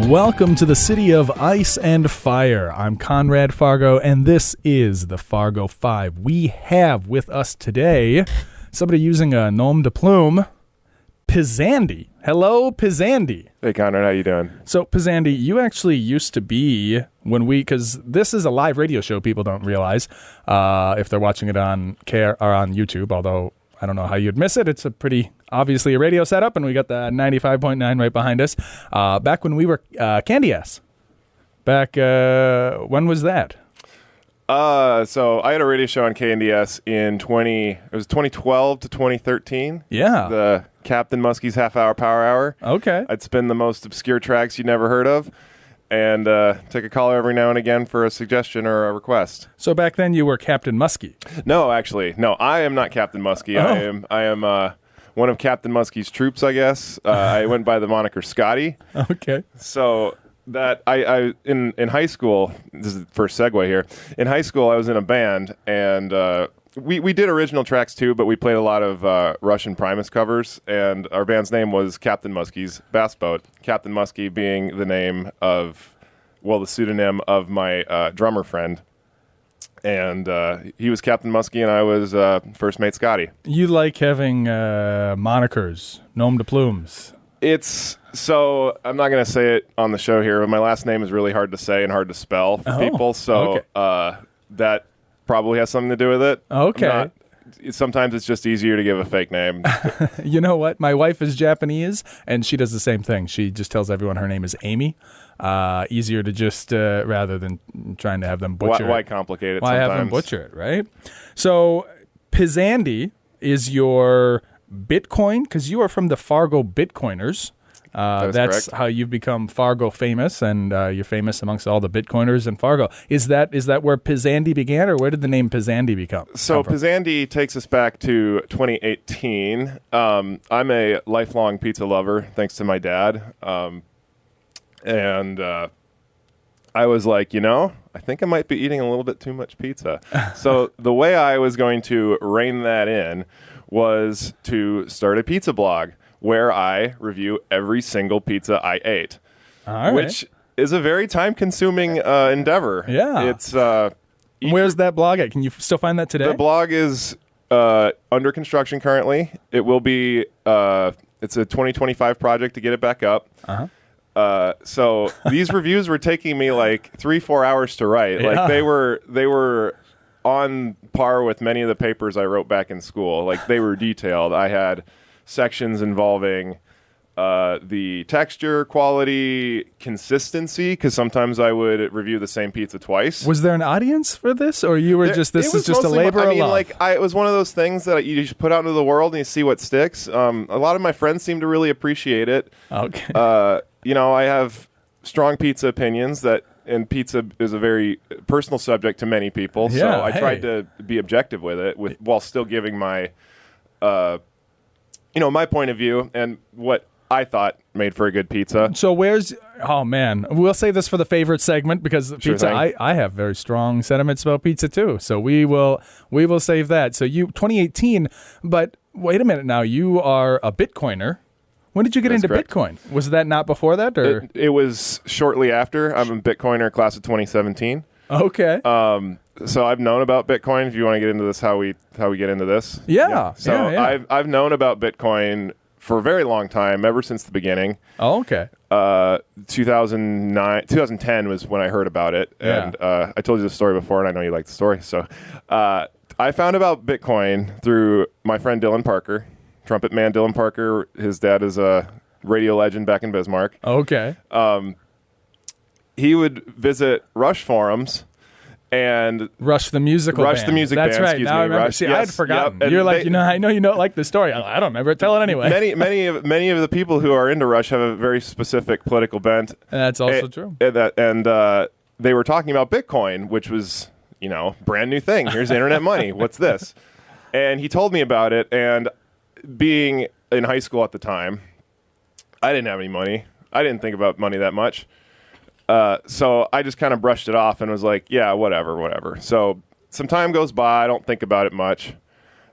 Welcome to the city of ice and fire. I'm Conrad Fargo, and this is the Fargo Five. We have with us today somebody using a nom de plume, PizzAndy. Hello, PizzAndy. Hey, Conrad, how you doing? So, PizzAndy, you actually used to be, because this is a live radio show, people don't realize, if they're watching it on YouTube, although I don't know how you'd miss it. It's obviously a radio setup, and we got the 95.9 right behind us. Back when we were Candes. When was that? So I had a radio show on Candes in 2012 to 2013. Yeah. The Captain Musky's half-hour power hour. Okay. I'd spin the most obscure tracks you'd never heard of, and take a caller every now and again for a suggestion or a request. So back then you were Captain Musky. No, actually. No, I am not Captain Musky. Oh. I am one of Captain Musky's troops, I guess. I went by the moniker Scotty. Okay. So that I in high school, this is the first segue here. In high school, I was in a band, and we did original tracks too, but we played a lot of Russian Primus covers, and our band's name was Captain Musky's Bassboat. Captain Musky being the name of, the pseudonym of my drummer friend. And he was Captain Musky, and I was first mate Scotty. You like having monikers, nom de plumes. So I'm not going to say it on the show here, but my last name is really hard to say and hard to spell for people. So that probably has something to do with it. Okay. Sometimes it's just easier to give a fake name. You know what? My wife is Japanese, and she does the same thing. She just tells everyone her name is Amy. Easier to just, rather than trying to have them butcher it. Why complicate it Why sometimes? have them butcher it, right? So, PizzAndy is your Bitcoin, because you are from the Fargo Bitcoiners. That's correct. how you've become Fargo famous, and you're famous amongst all the Bitcoiners in Fargo. Is that where PizzAndy began, or where did the name PizzAndy come from? PizzAndy takes us back to 2018. I'm a lifelong pizza lover, thanks to my dad. And I was like, I think I might be eating a little bit too much pizza. So the way I was going to rein that in was to start a pizza blog where I review every single pizza I ate, which is a very time-consuming endeavor. Yeah. It's where's that blog at? Can you still find that today? The blog is under construction currently. It will be it's a 2025 project to get it back up. So these reviews were taking me like 3-4 hours to write. Yeah. Like they were on par with many of the papers I wrote back in school. Like they were detailed. I had sections involving the texture, quality, consistency, because sometimes I would review the same pizza twice. Was there an audience for this, or you were this is just a labor of love? It was one of those things that you just put out into the world and you see what sticks. A lot of my friends seem to really appreciate it. Okay. I have strong pizza opinions and pizza is a very personal subject to many people. Yeah, so I tried to be objective with it, while still giving my, my point of view and what I thought made for a good pizza. So we'll save this for the favorite segment, because pizza, I have very strong sentiments about pizza too. So we will save that. So 2018, but wait a minute now, you are a Bitcoiner. When did you get into correct. Bitcoin? Was that not before that, or it was shortly after? I'm a Bitcoiner, class of 2017. Okay. So I've known about Bitcoin. If you want to get into this, how we get into this? Yeah. So yeah. I've known about Bitcoin for a very long time, ever since the beginning. Oh, okay. 2010 was when I heard about it, and I told you the story before, and I know you like the story. So I found about Bitcoin through my friend Dylan Parker. Trumpet man Dylan Parker. His dad is a radio legend back in Bismarck. Okay. He would visit Rush forums and Rush the musical band. That's right. Excuse now me, I remember. Rush. See, Yes, I had forgotten. yep. You're like, I know you don't like the story. I don't remember. Tell it anyway. Many of the people who are into Rush have a very specific political bent. That's also true. And they were talking about Bitcoin, which was, brand new thing. Here's internet money. What's this? And he told me about it, and being in high school at the time, I didn't have any money. I didn't think about money that much. So I just kind of brushed it off and was like, yeah, whatever. So some time goes by. I don't think about it much.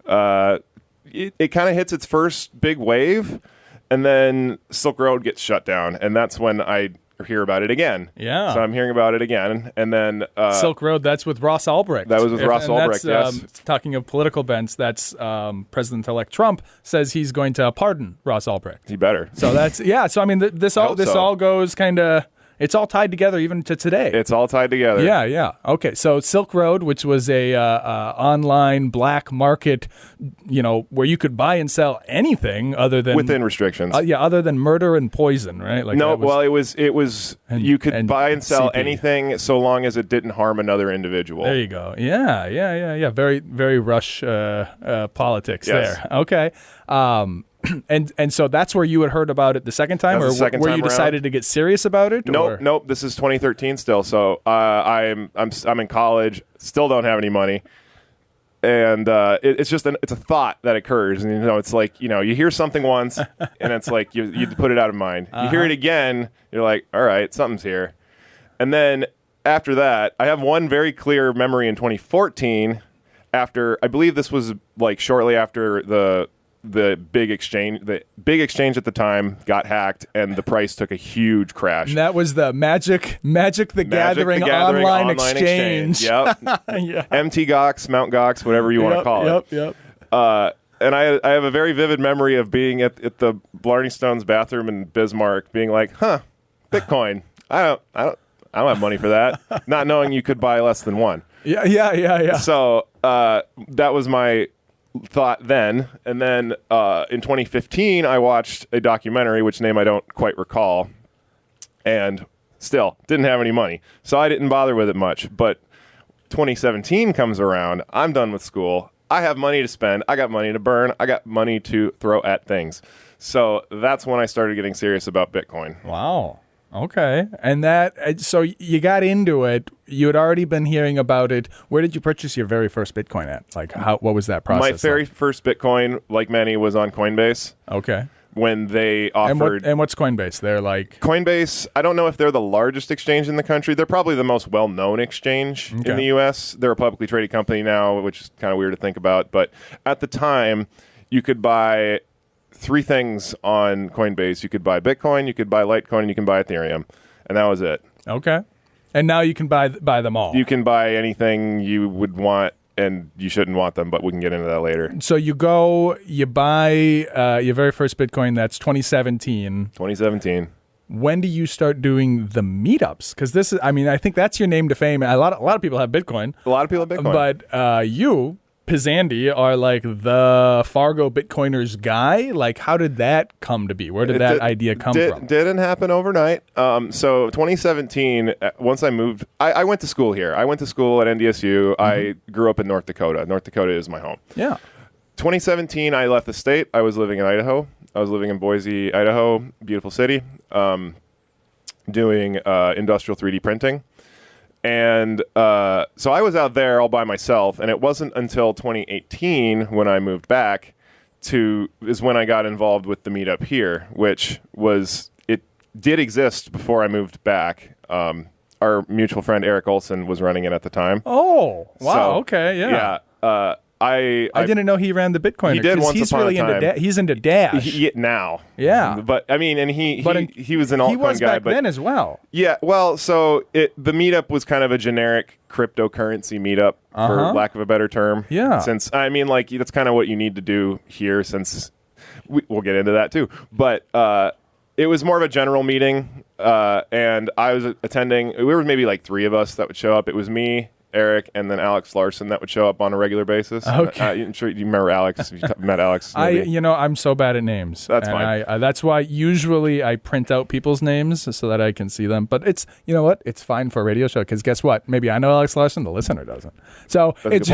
It kind of hits its first big wave, and then Silk Road gets shut down. And that's when I hear about it again. Yeah. So I'm hearing about it again. And then Silk Road, that's with Ross Ulbricht. That was with Ross Ulbricht, yes. Talking of political bents, that's President-elect Trump says he's going to pardon Ross Ulbricht. He better. So that's, yeah. So, I mean, this all goes kind of, it's all tied together even to today. It's all tied together. Yeah, yeah. Okay, so Silk Road, which was a online black market, where you could buy and sell anything other than within restrictions. Other than murder and poison, right? Like no, it was you could buy and sell CP. anything so long as it didn't harm another individual. There you go. Yeah. Very, very Rush politics there. Okay. And so that's where you had heard about it the second time, or where you decided to get serious about it? Nope. This is 2013 still. So I'm in college, still don't have any money, and it's just it's a thought that occurs, and it's like you hear something once, and it's like you put it out of mind. You hear it again, you're like, all right, something's here, and then after that, I have one very clear memory in 2014. After I believe this was like shortly after the big exchange at the time got hacked, and the price took a huge crash. And that was the Magic the Gathering online exchange. Yep. Yeah. MT Gox, Mount Gox, whatever you want to call it. Yep. And I have a very vivid memory of being at the Blarney Stone's bathroom in Bismarck, being like, Bitcoin. I don't have money for that. Not knowing you could buy less than one. Yeah. So that was my thought then, and then in 2015 I watched a documentary, which name I don't quite recall, and still didn't have any money, so I didn't bother with it much. But 2017 comes around, I'm done with school, I have money to spend, I got money to burn, I got money to throw at things, so that's when I started getting serious about Bitcoin. Wow. Okay. And so you got into it. You had already been hearing about it. Where did you purchase your very first Bitcoin at? Like, what was that process? My very first Bitcoin, like many, was on Coinbase. Okay. When they offered... And what's Coinbase? They're like... Coinbase, I don't know if they're the largest exchange in the country. They're probably the most well-known exchange in the U.S. They're a publicly traded company now, which is kind of weird to think about. But at the time, you could buy 3 things on Coinbase. You could buy Bitcoin, you could buy Litecoin, and you can buy Ethereum. And that was it. Okay. And now you can buy them all. You can buy anything you would want, and you shouldn't want them, but we can get into that later. So you buy your very first Bitcoin, that's 2017. 2017. When do you start doing the meetups? Because this is, I think that's your name to fame. A lot of people have Bitcoin. A lot of people have Bitcoin. But you... PizzAndy are like the Fargo Bitcoiners guy. Like, how did that come to be? Where did that idea come from? Didn't happen overnight. So 2017, once I moved, I went to school here. I went to school at NDSU. I grew up in North Dakota. North Dakota is my home. Yeah. 2017, I left the state. I was living in Idaho. I was living in Boise, Idaho, beautiful city, doing industrial 3D printing. And so I was out there all by myself, and it wasn't until 2018 when I moved back is when I got involved with the Meetup here, which it did exist before I moved back. Our mutual friend Eric Olson was running it at the time. Oh, wow. So, okay, yeah. Yeah. I didn't know he ran the Bitcoiner. He did once upon a time. He's into Dash. Now. Yeah. But I mean, and he was an altcoin guy. He was back then as well. Yeah. Well, so the Meetup was kind of a generic cryptocurrency meetup, for lack of a better term. Yeah. Since that's kind of what you need to do here. Since we'll get into that too. But it was more of a general meeting, and I was attending. We were maybe like 3 of us that would show up. It was me, Eric, and then Alex Larson that would show up on a regular basis. Okay. I'm sure you remember Alex. If you met Alex. Maybe. I'm so bad at names. That's fine. That's why usually I print out people's names so that I can see them. But it's, you know what? It's fine for a radio show because guess what? Maybe I know Alex Larson, the listener doesn't. So it's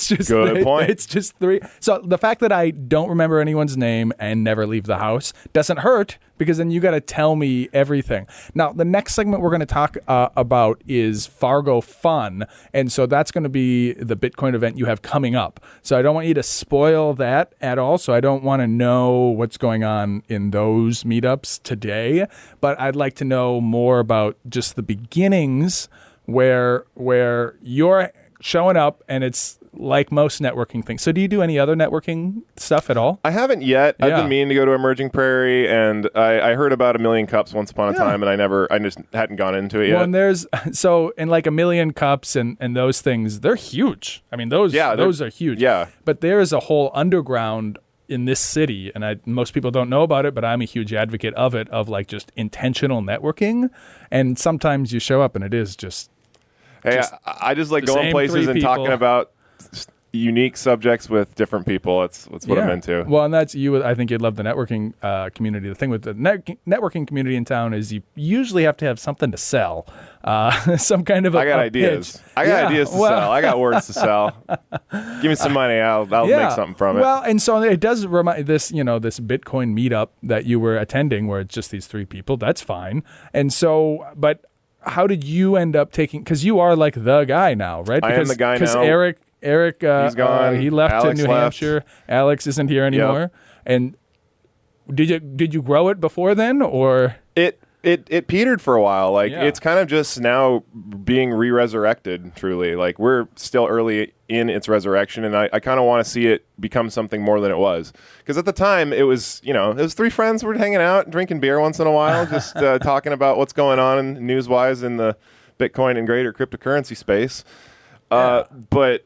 just good point. It's just 3. So the fact that I don't remember anyone's name and never leave the house doesn't hurt, because then you got to tell me everything. Now, the next segment we're going to talk about is Fargo Fun. And so that's going to be the Bitcoin event you have coming up. So I don't want you to spoil that at all. So I don't want to know what's going on in those meetups today. But I'd like to know more about just the beginnings where you're showing up and it's like most networking things. So do you do any other networking stuff at all? I haven't yet. I've been meaning to go to Emerging Prairie, and I heard about A Million Cups once upon a time, and I just hadn't gone into it yet. Well, and like A Million Cups and those things, they're huge. I mean, those are huge. Yeah. But there is a whole underground in this city, and most people don't know about it, but I'm a huge advocate of it, of like just intentional networking. And sometimes you show up and it is just... Hey, I just like going places and talking about unique subjects with different people. That's what I'm into. Well, and that's you. I think you'd love the networking community. The thing with the networking community in town is you usually have to have something to sell. Some kind of I got ideas. Pitch. I got ideas to sell. I got words to sell. Give me some money. I'll make something from it. Well, and so it does remind this Bitcoin meetup that you were attending, where it's just these three people. That's fine. And so, but how did you end up taking? Because you are like the guy now, right? I am the guy now. Because Eric, he's gone. He left Alex to New left. Hampshire. Alex isn't here anymore. Yep. And did you grow it before then, or it petered for a while? It's kind of just now being re-resurrected. Truly, like we're still early in its resurrection, and I kind of want to see it become something more than it was. Because at the time, it was three friends who were hanging out, drinking beer once in a while, just talking about what's going on news-wise in the Bitcoin and greater cryptocurrency space. But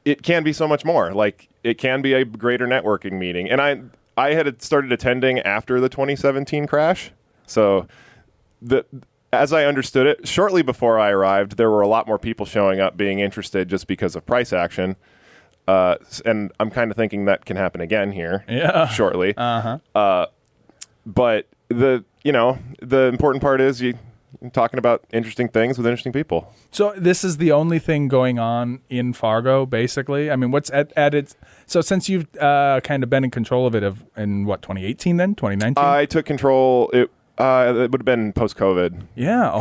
it can be so much more. Like it can be a greater networking meeting. And I had started attending after the 2017 crash. So as I understood it, shortly before I arrived, there were a lot more people showing up being interested just because of price action. And I'm kind of thinking that can happen again here shortly. But the important part is you're talking about interesting things with interesting people. So this is the only thing going on in Fargo, basically? I mean, what's at its... So since you've kind of been in control of it in 2018 then? 2019? I took control... It would have been post-COVID. Yeah.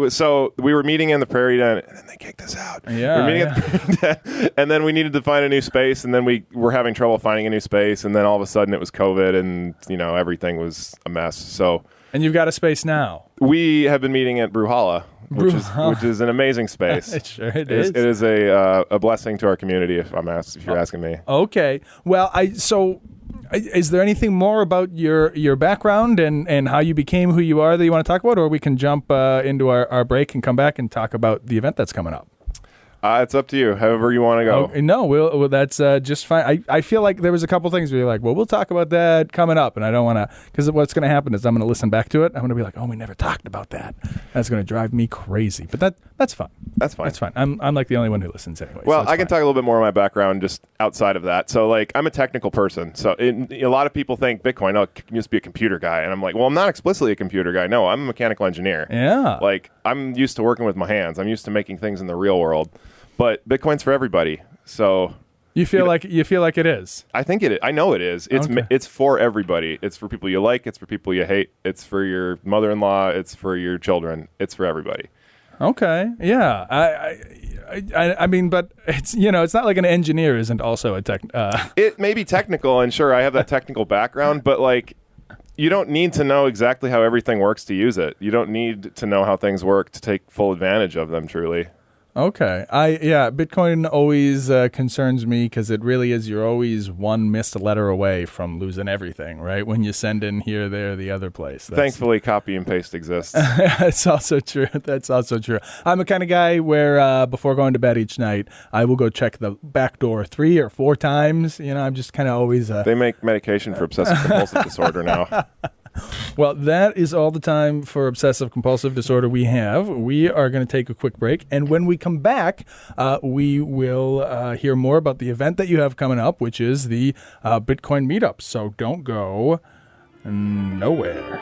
So we were meeting in the Prairie Den, and then they kicked us out. Yeah. We were meeting at the Prairie Den, and then we needed to find a new space, and then we were having trouble finding a new space, and then all of a sudden it was COVID, and everything was a mess. So... And you've got a space now. We have been meeting at Brewhalla, which is an amazing space. It sure it is. It is a blessing to our community, if you're asking me. Okay. Well, is there anything more about your background and how you became who you are that you want to talk about, or we can jump into our break and come back and talk about the event that's coming up? It's up to you, however you want to go. No, that's just fine. I feel like there was a couple things where you're like, well, we'll talk about that coming up, and I don't want to, because what's going to happen is I'm going to listen back to it. I'm going to be like, oh, we never talked about that. That's going to drive me crazy. But that's fine. That's fine. That's fine. I'm like the only one who listens anyway. Well, so I can talk a little bit more of my background just outside of that. So, like, I'm a technical person. So a lot of people think Bitcoin, you must be a computer guy. And I'm like, well, I'm not explicitly a computer guy. No, I'm a mechanical engineer. Yeah. Like, I'm used to working with my hands. I'm used to making things in the real world. But Bitcoin's for everybody. So you feel like it is. I think it is. I know it is. It's for everybody. It's for people you like, it's for people you hate, it's for your mother-in-law, it's for your children. It's for everybody. Okay. Yeah. I mean, but it's it's not like an engineer isn't also a tech. It may be technical, and sure, I have that technical background, but like you don't need to know exactly how everything works to use it. You don't need to know how things work to take full advantage of them, truly. Okay. Bitcoin always concerns me because it really is, you're always one missed letter away from losing everything, right? When you send in here, there, the other place. Thankfully, copy and paste exists. That's also true. That's also true. I'm the kind of guy where before going to bed each night, I will go check the back door 3 or 4 times. I'm just kind of always... They make medication for obsessive compulsive disorder now. Well, that is all the time for obsessive compulsive disorder we have. We are going to take a quick break, and when we come back, we will hear more about the event that you have coming up, which is the Bitcoin Meetup. So don't go nowhere.